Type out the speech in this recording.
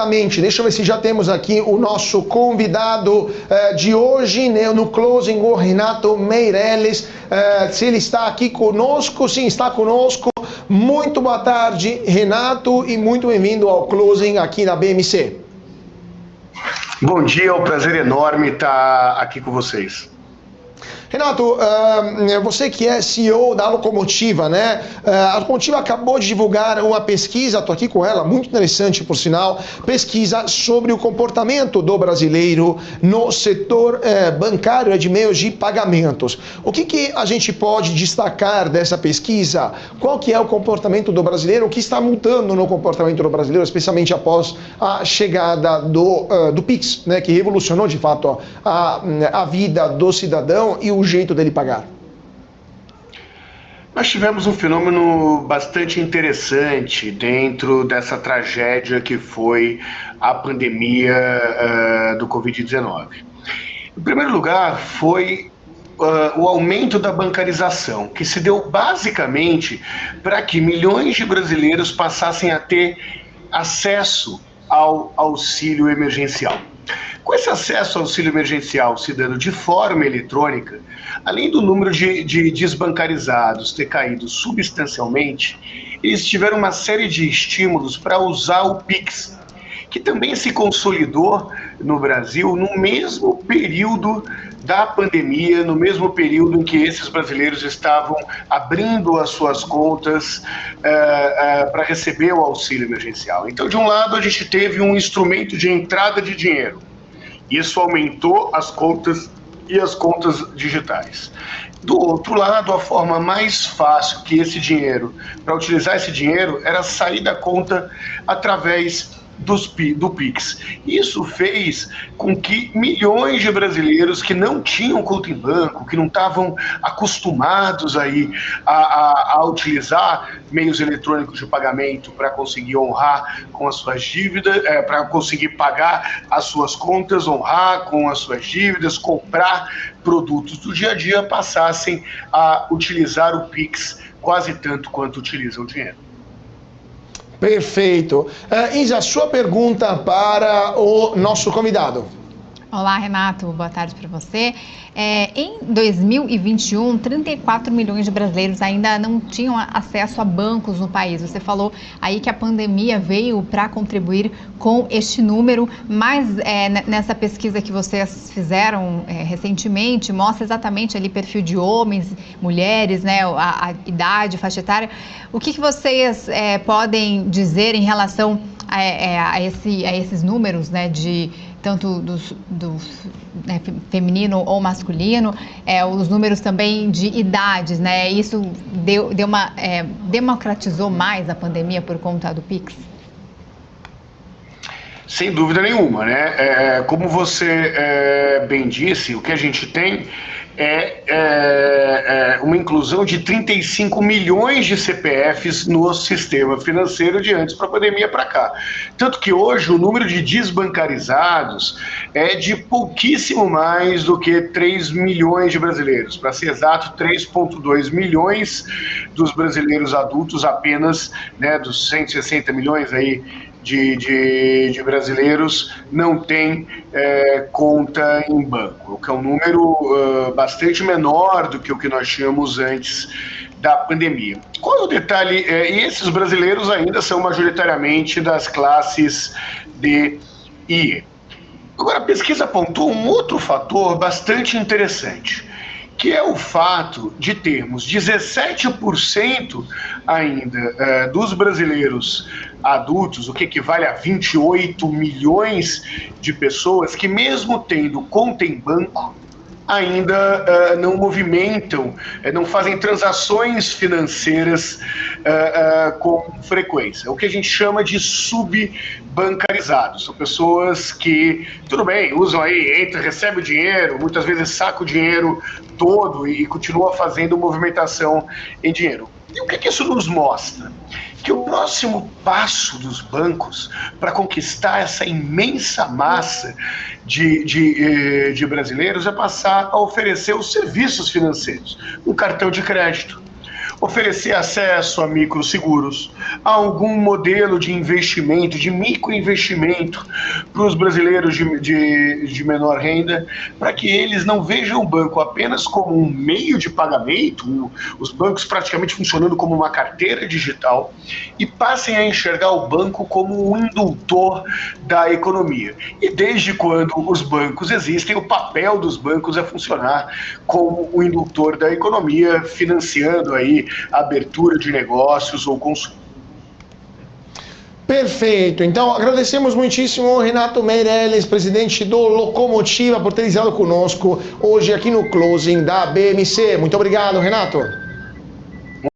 exatamente. Deixa eu ver se já temos aqui o nosso convidado de hoje, né, no Closing, o Renato Meirelles. Se ele está aqui conosco, sim, está conosco. Muito boa tarde, Renato, e muito bem-vindo ao Closing aqui na BMC. Bom dia, é um prazer enorme estar aqui com vocês. Renato, você que é CEO da Locomotiva, né? A Locomotiva acabou de divulgar uma pesquisa, estou aqui com ela, muito interessante por sinal, pesquisa sobre o comportamento do brasileiro no setor bancário de meios de pagamentos. O que a gente pode destacar dessa pesquisa? Qual que é o comportamento do brasileiro? O que está mudando no comportamento do brasileiro, especialmente após a chegada do Pix, né? Que revolucionou de fato a vida do cidadão e o jeito dele pagar? Nós tivemos um fenômeno bastante interessante dentro dessa tragédia que foi a pandemia do Covid-19. Em primeiro lugar, foi o aumento da bancarização, que se deu basicamente para que milhões de brasileiros passassem a ter acesso ao auxílio emergencial. Com esse acesso ao auxílio emergencial se dando de forma eletrônica, além do número de desbancarizados ter caído substancialmente, eles tiveram uma série de estímulos para usar o Pix, que também se consolidou no Brasil no mesmo período da pandemia, no mesmo período em que esses brasileiros estavam abrindo as suas contas para receber o auxílio emergencial. Então, de um lado, a gente teve um instrumento de entrada de dinheiro. Isso aumentou as contas e as contas digitais. Do outro lado, a forma mais fácil que esse dinheiro, para utilizar esse dinheiro, era sair da conta através do Pix. Isso fez com que milhões de brasileiros que não tinham conta em banco, que não estavam acostumados aí a utilizar meios eletrônicos de pagamento para conseguir honrar com as suas dívidas, para conseguir pagar as suas contas, honrar com as suas dívidas, comprar produtos do dia a dia, passassem a utilizar o Pix quase tanto quanto utilizam o dinheiro. Perfeito. Isa, sua pergunta para o nosso convidado. Olá, Renato, boa tarde para você. Em 2021, 34 milhões de brasileiros ainda não tinham acesso a bancos no país. Você falou aí que a pandemia veio para contribuir com este número, mas nessa pesquisa que vocês fizeram recentemente, mostra exatamente ali perfil de homens, mulheres, né, a idade, faixa etária. O que vocês podem dizer em relação a esses números, né, de tanto do feminino ou masculino, os números também de idades, né? Isso democratizou mais a pandemia por conta do Pix? Sem dúvida nenhuma, né? Como você bem disse, o que a gente tem é uma inclusão de 35 milhões de CPFs no sistema financeiro de antes para a pandemia para cá. Tanto que hoje o número de desbancarizados é de pouquíssimo mais do que 3 milhões de brasileiros. Para ser exato, 3,2 milhões dos brasileiros adultos apenas, né, dos 160 milhões aí de brasileiros não tem conta em banco, o que é um número bastante menor do que o que nós tínhamos antes da pandemia. Qual é o detalhe? E esses brasileiros ainda são majoritariamente das classes D e E. Agora, a pesquisa apontou um outro fator bastante interessante, que é o fato de termos 17% ainda dos brasileiros adultos, o que equivale a 28 milhões de pessoas que, mesmo tendo conta em banco, ainda não movimentam, não fazem transações financeiras com frequência. O que a gente chama de subbancarizados. São pessoas que, tudo bem, usam aí, recebe o dinheiro, muitas vezes saca o dinheiro todo e continua fazendo movimentação em dinheiro. E o que isso nos mostra? Que o próximo passo dos bancos para conquistar essa imensa massa de brasileiros é passar a oferecer os serviços financeiros, um cartão de crédito, oferecer acesso a microseguros, a algum modelo de investimento, de microinvestimento para os brasileiros de menor renda, para que eles não vejam o banco apenas como um meio de pagamento, os bancos praticamente funcionando como uma carteira digital, e passem a enxergar o banco como um indutor da economia. E desde quando os bancos existem, o papel dos bancos é funcionar como o indutor da economia, financiando aí a abertura de negócios ou consumo. Perfeito. Então, agradecemos muitíssimo Renato Meirelles, presidente do Locomotiva, por ter estado conosco hoje aqui no Closing da BMC. Muito obrigado, Renato.